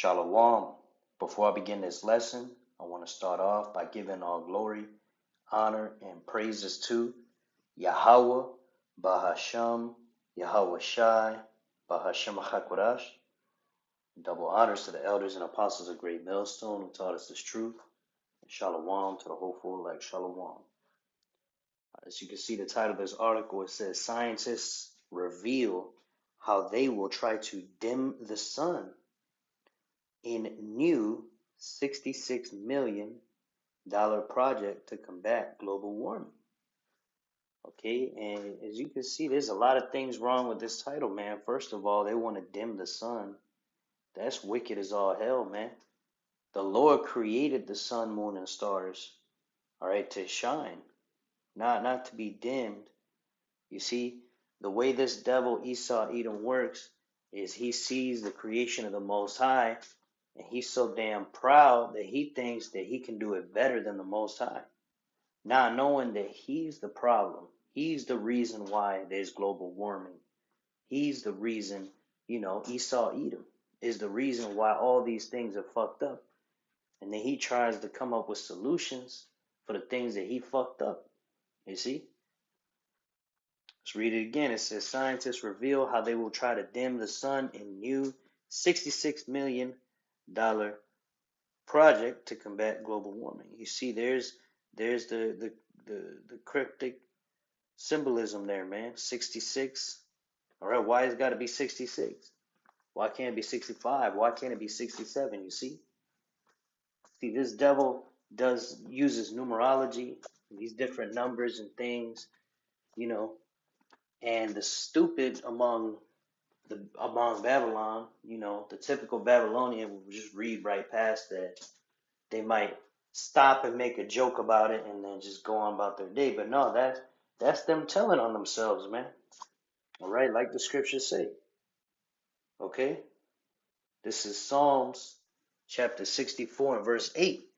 Shalom. Before I begin this lesson, I want to start off by giving all glory, honor, and praises to Yahweh, Bahasham, Yahweh Shai, Bahasham HaKodash. Double honors to the elders and apostles of Great Millstone who taught us this truth. And Shalom to the hopeful elect. Shalom. As you can see, the title of this article, it says, Scientists reveal how they will try to dim the sun in new $66 million project to combat global warming. Okay, and as you can see, there's a lot of things wrong with this title, man. First of all, they want to dim the sun. That's wicked as all hell, man. The Lord created the sun, moon, and stars, all right, to shine, not to be dimmed. You see, the way this devil Esau Edom works is he sees the creation of the Most High, and he's so damn proud that he thinks that he can do it better than the Most High. Not knowing that he's the problem. He's the reason why there's global warming. He's the reason, Esau Edom is the reason why all these things are fucked up. And then he tries to come up with solutions for the things that he fucked up. You see? Let's read it again. It says, scientists reveal how they will try to dim the sun in new $66 million project to combat global warming. You see, there's the cryptic symbolism there, man. 66. All right, why has it got to be 66? Why can't it be 65? Why can't it be 67? You see? See, this devil uses numerology, these different numbers and things, and the stupid among Babylon, the typical Babylonian will just read right past that. They might stop and make a joke about it and then just go on about their day. But no, that's them telling on themselves, man. All right, like the scriptures say. Okay? This is Psalms chapter 64 and verse 8.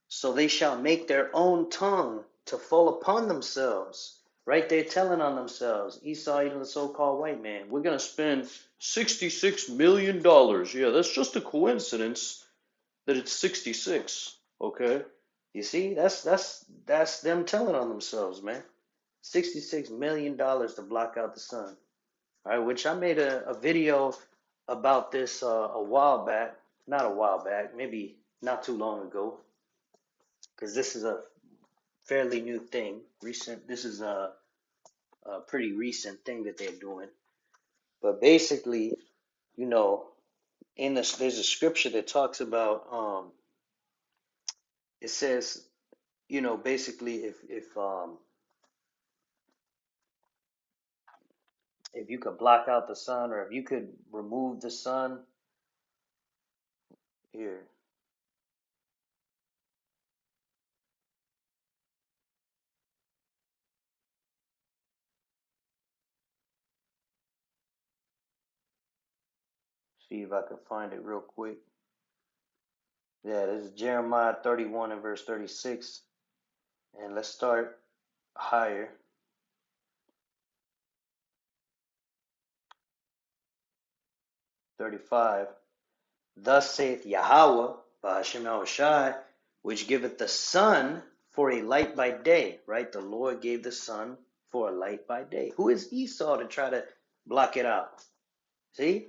So they shall make their own tongue to fall upon themselves. Right? They're telling on themselves. Esau, even the so-called white man. We're going to spend $66 million. Yeah, that's just a coincidence that it's 66. Okay? You see? That's them telling on themselves, man. $66 million to block out the sun. All right, which I made a video about this a while back. Not a while back, maybe not too long ago. Because this is a fairly new thing. This is a pretty recent thing that they're doing. But basically, in this, there's a scripture that talks about. It says, basically, if you could block out the sun, or if you could remove the sun, here. See if I can find it real quick. Yeah, this is Jeremiah 31 and verse 36. And let's start higher. 35. Thus saith Yahweh, Bahashem Yahushai, which giveth the sun for a light by day. Right? The Lord gave the sun for a light by day. Who is Esau to try to block it out? See?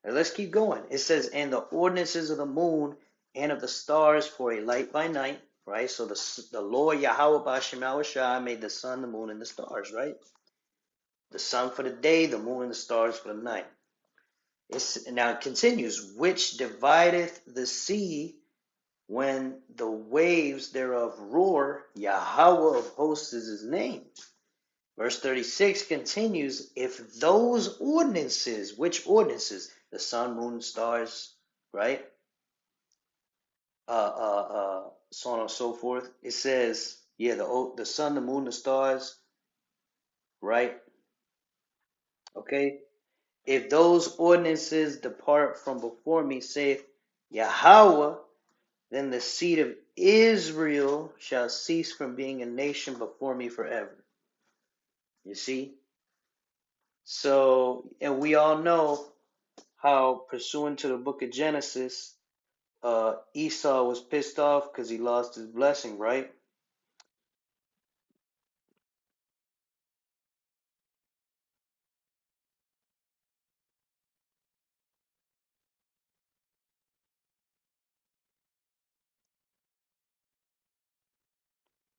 And let's keep going. It says, and the ordinances of the moon and of the stars for a light by night. Right? So the Lord Yahweh Bahashem Yahushai made the sun, the moon, and the stars. Right? The sun for the day, the moon, and the stars for the night. Now it continues, which divideth the sea when the waves thereof roar. Yahweh of hosts is his name. Verse 36 continues, if those ordinances, which ordinances? The sun, moon, stars, right? So on and so forth. It says, yeah, the sun, the moon, the stars, right? Okay. If those ordinances depart from before me, saith Yahweh, then the seed of Israel shall cease from being a nation before me forever. You see? So, and we all know how, pursuant to the book of Genesis, Esau was pissed off because he lost his blessing, right?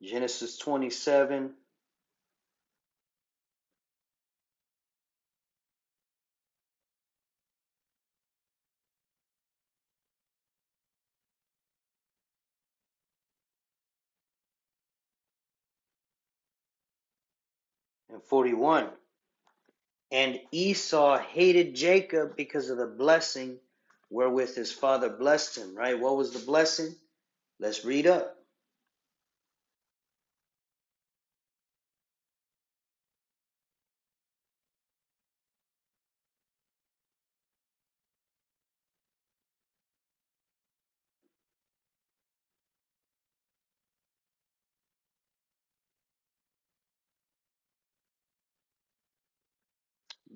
Genesis 27 and 41. And Esau hated Jacob because of the blessing wherewith his father blessed him, right? What was the blessing? Let's read up.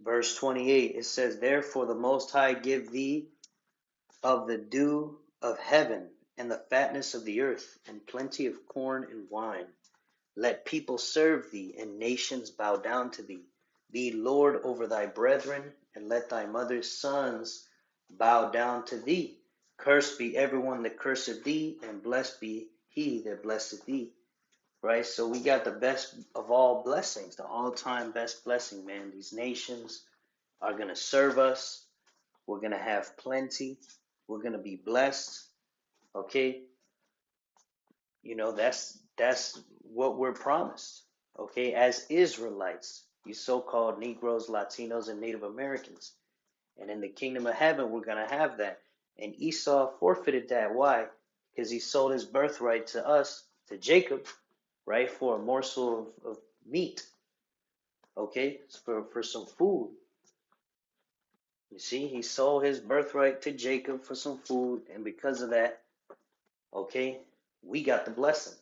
Verse 28, it says, therefore the Most High give thee of the dew of heaven and the fatness of the earth and plenty of corn and wine. Let people serve thee and nations bow down to thee. Be Lord over thy brethren, and let thy mother's sons bow down to thee. Cursed be everyone that curseth thee, and blessed be he that blesseth thee. Right? So we got the best of all blessings, the all-time best blessing, man. These nations are going to serve us. We're going to have plenty. We're going to be blessed. Okay? You know, that's what we're promised. Okay, as Israelites, you so-called Negroes, Latinos, and Native Americans. And in the kingdom of heaven, we're gonna have that. And Esau forfeited that. Why? Because he sold his birthright to us, to Jacob, right, for a morsel of meat. Okay, for some food. You see, he sold his birthright to Jacob for some food, and because of that, okay, we got the blessing.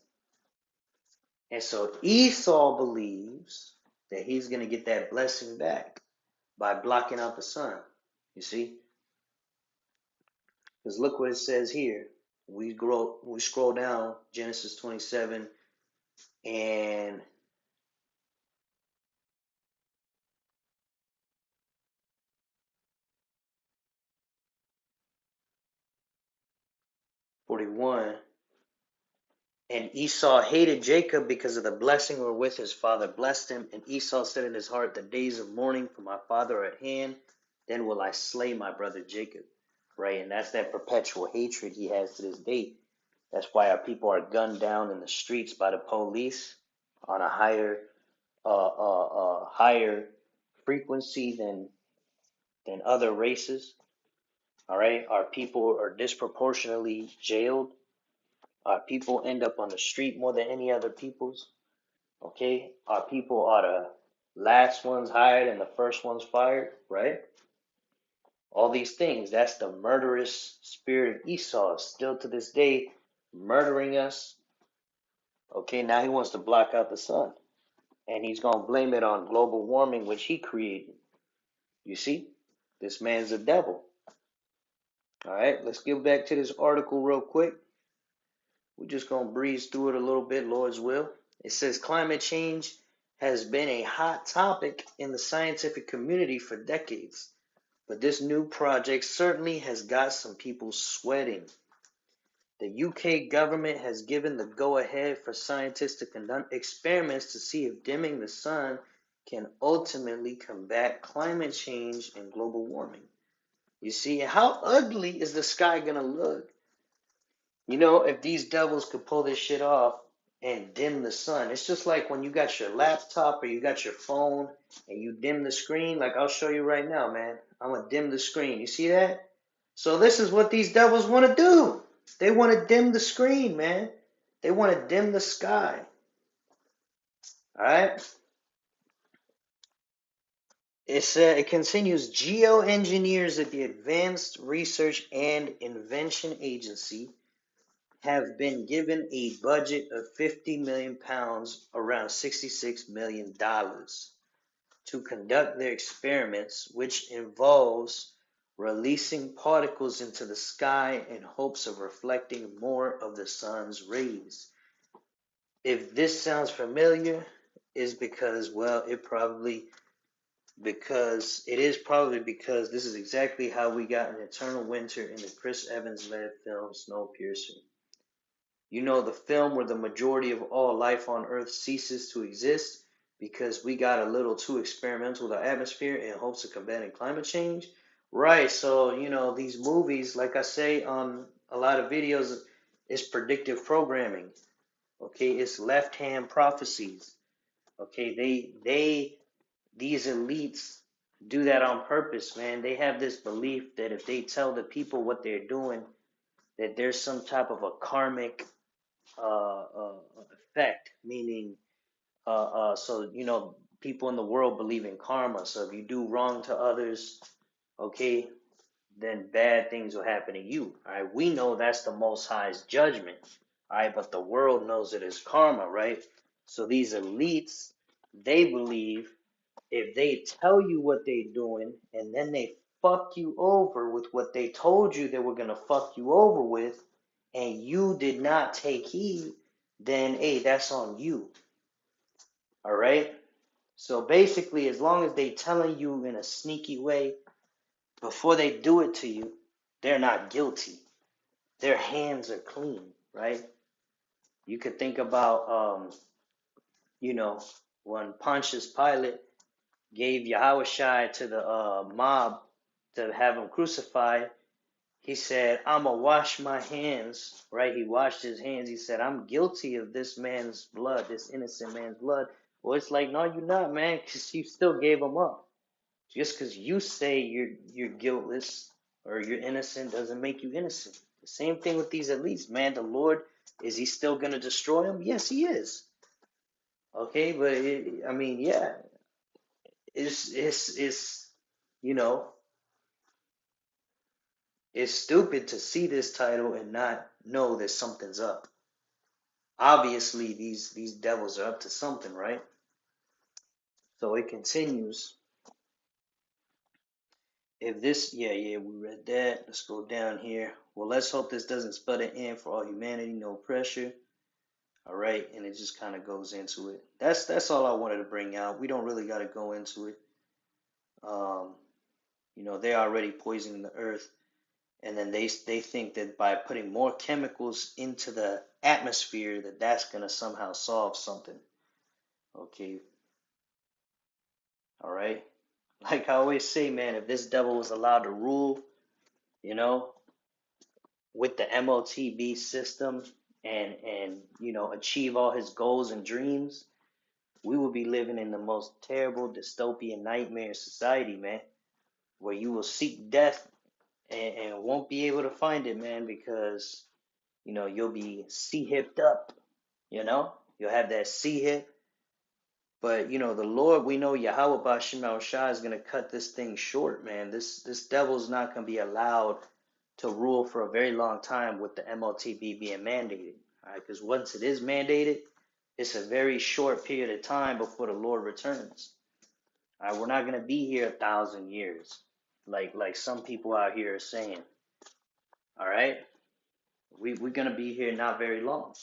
And so Esau believes that he's going to get that blessing back by blocking out the sun. You see? Because look what it says here. We scroll down Genesis 27 and 41. And Esau hated Jacob because of the blessing wherewith his father blessed him. And Esau said in his heart, the days of mourning for my father are at hand. Then will I slay my brother Jacob. Right? And that's that perpetual hatred he has to this day. That's why our people are gunned down in the streets by the police on a higher frequency than other races. All right, our people are disproportionately jailed. Our people end up on the street more than any other peoples. Okay, our people are the last ones hired and the first ones fired. Right, all these things. That's the murderous spirit of Esau, still to this day murdering us. Okay, now he wants to block out the sun. And he's going to blame it on global warming, which he created. You see, this man's a devil. All right, let's get back to this article real quick. We're just going to breeze through it a little bit, Lord's will. It says climate change has been a hot topic in the scientific community for decades, but this new project certainly has got some people sweating. The UK government has given the go-ahead for scientists to conduct experiments to see if dimming the sun can ultimately combat climate change and global warming. You see, how ugly is the sky gonna look? You know, if these devils could pull this shit off and dim the sun. It's just like when you got your laptop or you got your phone and you dim the screen. Like I'll show you right now, man. I'm gonna dim the screen. You see that? So this is what these devils want to do. They want to dim the screen, man. They want to dim the sky. All right. It continues. Geoengineers at the Advanced Research and Invention Agency have been given a budget of 50 million pounds, around $66 million, to conduct their experiments, which involves releasing particles into the sky in hopes of reflecting more of the sun's rays. If this sounds familiar, is because, well, it is probably because this is exactly how we got an eternal winter in the Chris Evans led film Snowpiercer. You know, the film where the majority of all life on Earth ceases to exist because we got a little too experimental with our atmosphere in hopes of combating climate change. Right, so these movies, like I say on a lot of videos, it's predictive programming. Okay, it's left hand prophecies. Okay, these elites do that on purpose, man. They have this belief that if they tell the people what they're doing, that there's some type of a karmic effect, meaning, so people in the world believe in karma. So if you do wrong to others, okay, then bad things will happen to you. All right, we know that's the Most High's judgment. All right, but the world knows it as karma, right? So these elites, they believe if they tell you what they're doing and then they fuck you over with what they told you they were gonna fuck you over with, and you did not take heed, then hey, that's on you. All right. So basically, as long as they telling you in a sneaky way before they do it to you, they're not guilty. Their hands are clean, right? You could think about, you know, when Pontius Pilate gave Yahushua to the mob to have him crucified, he said, I'm going to wash my hands, right? He washed his hands. He said, I'm guilty of this man's blood, this innocent man's blood. Well, it's like, no, you're not, man, because you still gave him up. Just because you say you're guiltless or you're innocent doesn't make you innocent. The same thing with these elites, man. The Lord, is he still going to destroy them? Yes, he is. Okay, but I mean, yeah, it's you know, it's stupid to see this title and not know that something's up. Obviously, these devils are up to something, right? So it continues. If this, yeah, we read that. Let's go down here. Well, let's hope this doesn't spell an end for all humanity, no pressure. All right, and it just kind of goes into it. That's all I wanted to bring out. We don't really got to go into it. They're already poisoning the earth, and then they think that by putting more chemicals into the atmosphere, that's gonna somehow solve something. Okay, all right. Like I always say, man, if this devil was allowed to rule, you know, with the MOTB system and achieve all his goals and dreams, we will be living in the most terrible dystopian nightmare society, man, where you will seek death and won't be able to find it, man, because you'll be C-hipped up, you'll have that C-hip. But the Lord, we know Yahweh Bashim Shah is gonna cut this thing short, man. This devil's not gonna be allowed to rule for a very long time with the MOTB being mandated. All right, because once it is mandated, it's a very short period of time before the Lord returns. All right, we're not gonna be here 1,000 years, like some people out here are saying. All right, we're gonna be here not very long.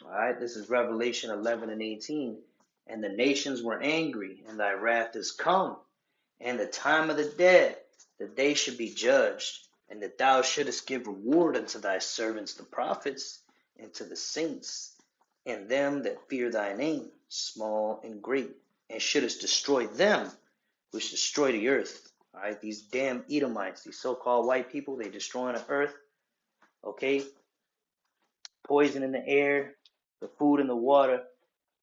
All right, this is Revelation 11 and 18. And the nations were angry, and thy wrath is come, and the time of the dead, that they should be judged, and that thou shouldest give reward unto thy servants the prophets, and to the saints, and them that fear thy name, small and great, and shouldest destroy them which destroy the earth. All right, these damn Edomites, these so-called white people, they destroying the earth. Okay, poison in the air, the food in the water,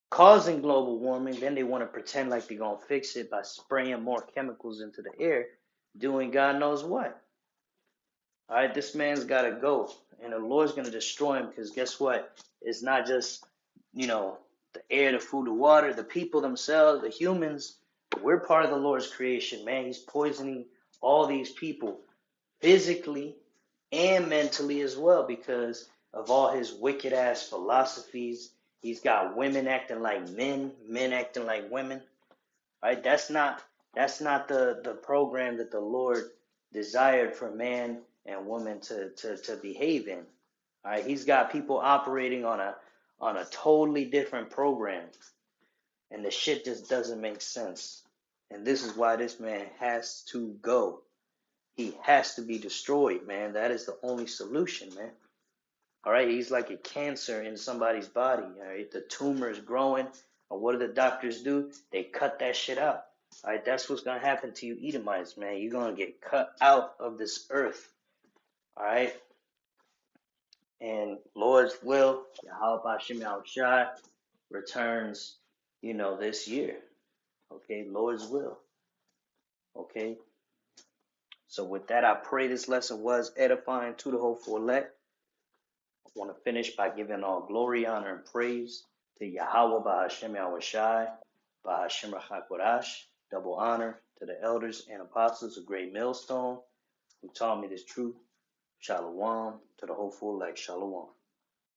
causing global warming. Then they want to pretend like they're going to fix it by spraying more chemicals into the air, doing God knows what. All right, this man's got to go, and the Lord's going to destroy him because guess what? It's not just, the air, the food, the water, the people themselves, the humans. We're part of the Lord's creation, man. He's poisoning all these people physically and mentally as well because of all his wicked ass philosophies. He's got women acting like men, men acting like women. Right? That's not That's not the program that the Lord desired for man and woman to behave in. All right, He's got people operating on a totally different program, and the shit just doesn't make sense. And this is why this man has to go. He has to be destroyed, man. That is the only solution, man. All right, he's like a cancer in somebody's body. All right, the tumor is growing, and what do the doctors do? They cut that shit out. All right, that's what's gonna happen to you, Edomites, man. You're gonna get cut out of this earth. All right, and Lord's will, Yahweh Bashim Shai returns, this year. Okay, Lord's will. Okay, so with that, I pray this lesson was edifying to the hopeful elect. I want to finish by giving all glory, honor, and praise to Yahweh Bahashem Yahushai, Bahashem Rachakodash. Double honor to the elders and apostles of Great Millstone who taught me this truth. Shalom to the hopeful elect. Shalom.